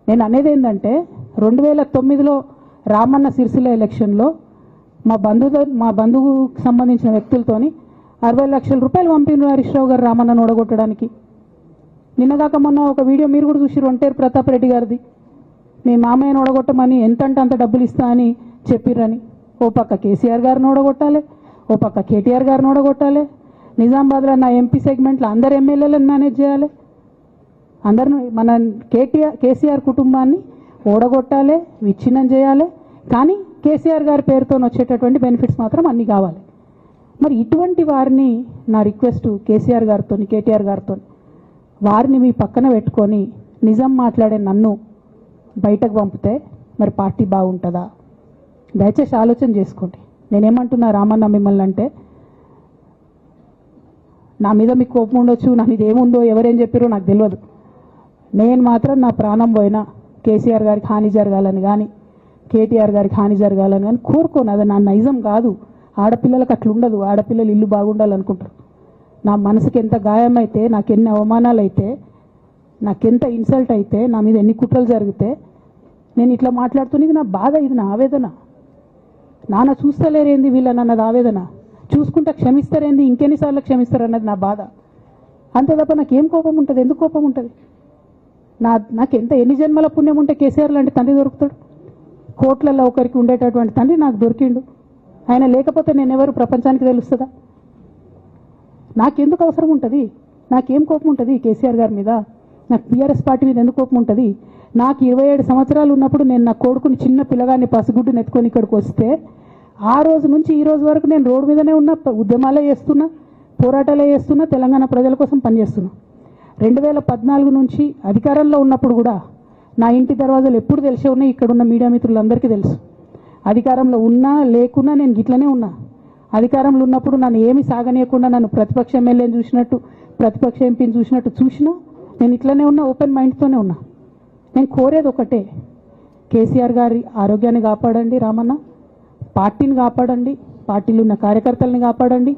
నేను అనేది ఏంటంటే 2009లో రామన్న సిరిసిల్ల ఎలక్షన్లో మా బంధువుకు సంబంధించిన వ్యక్తులతోని 60 లక్షల రూపాయలు పంపిన హరీష్ రావు గారు రామన్నను ఓడగొట్టడానికి. నిన్నగాక మొన్న ఒక వీడియో మీరు కూడా చూసిరు, ఒంటేరు ప్రతాప్ రెడ్డి గారిది. మీ మామయ్యను ఓడగొట్టమని ఎంతంటే అంత డబ్బులు ఇస్తా అని చెప్పిర్రని. ఓ పక్క కేసీఆర్ గారిని ఓడగొట్టాలి, ఓ పక్క కేటీఆర్ గారిని ఓడగొట్టాలి. నిజామాబాద్లో నా ఎంపీ సెగ్మెంట్లో అందరు ఎమ్మెల్యేలను మేనేజ్ చేయాలి. అందరిని మన కేసీఆర్ కుటుంబాన్ని ఓడగొట్టాలి, విచ్ఛిన్నం చేయాలి. కానీ కేసీఆర్ గారి పేరుతో వచ్చేటటువంటి బెనిఫిట్స్ మాత్రం అన్నీ కావాలి. మరి ఇటువంటి వారిని నా రిక్వెస్ట్ కేసీఆర్ గారితో, కేటీఆర్ గారితో, వారిని మీ పక్కన పెట్టుకొని నిజం మాట్లాడే నన్ను బయటకు పంపితే మరి పార్టీ బాగుంటుందా? దయచేసి ఆలోచన చేసుకోండి. నేనేమంటున్నా రామన్న మిమ్మల్ని అంటే, నా మీద మీకు కోపం ఉండొచ్చు, నా మీద ఏముందో ఎవరేం చెప్పారో నాకు తెలియదు. నేను మాత్రం నా ప్రాణం పోయినా కేసీఆర్ గారికి హాని జరగాలని కానీ, కేటీఆర్ గారికి హాని జరగాలని కానీ కోరుకోను. అది నా నైజం కాదు. ఆడపిల్లలకు అట్లుండదు. ఆడపిల్లలు ఇల్లు బాగుండాలనుకుంటారు. నా మనసుకి ఎంత గాయమైతే, నాకు ఎన్ని అవమానాలు అయితే, నాకెంత ఇన్సల్ట్ అయితే, నా మీద ఎన్ని కుట్రలు జరిగితే నేను ఇట్లా మాట్లాడుతున్నది నా బాధ, ఇది నా ఆవేదన. నాన్న చూస్తలేరేంది వీళ్ళని అన్నది ఆవేదన, చూసుకుంటా క్షమిస్తారేంది ఇంకెన్నిసార్లు క్షమిస్తారు అన్నది నా బాధ. అంతే తప్ప నాకేం కోపం ఉంటుంది? ఎందుకు కోపం ఉంటుంది? నాకెంత ఎన్ని జన్మల పుణ్యం ఉంటే కేసీఆర్ లాంటి తండ్రి దొరుకుతాడు? కోట్లలో ఒకరికి ఉండేటటువంటి తండ్రి నాకు దొరికిండు. ఆయన లేకపోతే నేను ఎవరు ప్రపంచానికి తెలుస్తుందా? నాకెందుకు అవసరం ఉంటుంది? నాకేం కోపం ఉంటుంది కేసీఆర్ గారి మీద? నాకు టీఆర్ఎస్ పార్టీ మీద ఎందుకు కోపం ఉంటుంది? నాకు 27 సంవత్సరాలు ఉన్నప్పుడు నేను నా కొడుకుని, చిన్న పిల్లగాన్ని పసిగుడ్డుని ఎత్తుకొని ఇక్కడికి వస్తే ఆ రోజు నుంచి ఈ రోజు వరకు నేను రోడ్డు మీదనే ఉన్నా, ఉద్యమాలే చేస్తున్నా, పోరాటాలే చేస్తున్నా, తెలంగాణ ప్రజల కోసం పనిచేస్తున్నా. 2014 నుంచి అధికారంలో ఉన్నప్పుడు కూడా నా ఇంటి దర్వాజాలు ఎప్పుడు తెలిసే ఉన్నాయి. ఇక్కడ ఉన్న మీడియా మిత్రులందరికీ తెలుసు. అధికారంలో ఉన్నా లేకున్నా నేను గిట్లనే ఉన్నా. అధికారంలో ఉన్నప్పుడు నన్ను ఏమి సాగనీయకుండా నన్ను ప్రతిపక్ష ఎమ్మెల్యేని చూసినట్టు, ప్రతిపక్ష ఎంపీని చూసినట్టు చూసినా నేను ఇట్లనే ఉన్నా, ఓపెన్ మైండ్తోనే ఉన్నా. నేను కోరేది ఒకటే, కేసీఆర్ గారి ఆరోగ్యాన్ని కాపాడండి రామన్న, పార్టీని కాపాడండి, పార్టీలో ఉన్న కార్యకర్తల్ని కాపాడండి,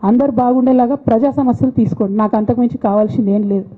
అందరు బాగుండేలాగా ప్రజా సమస్యలు తీసుకోండి. నాకు అంతకుమించి కావాల్సింది ఏం లేదు.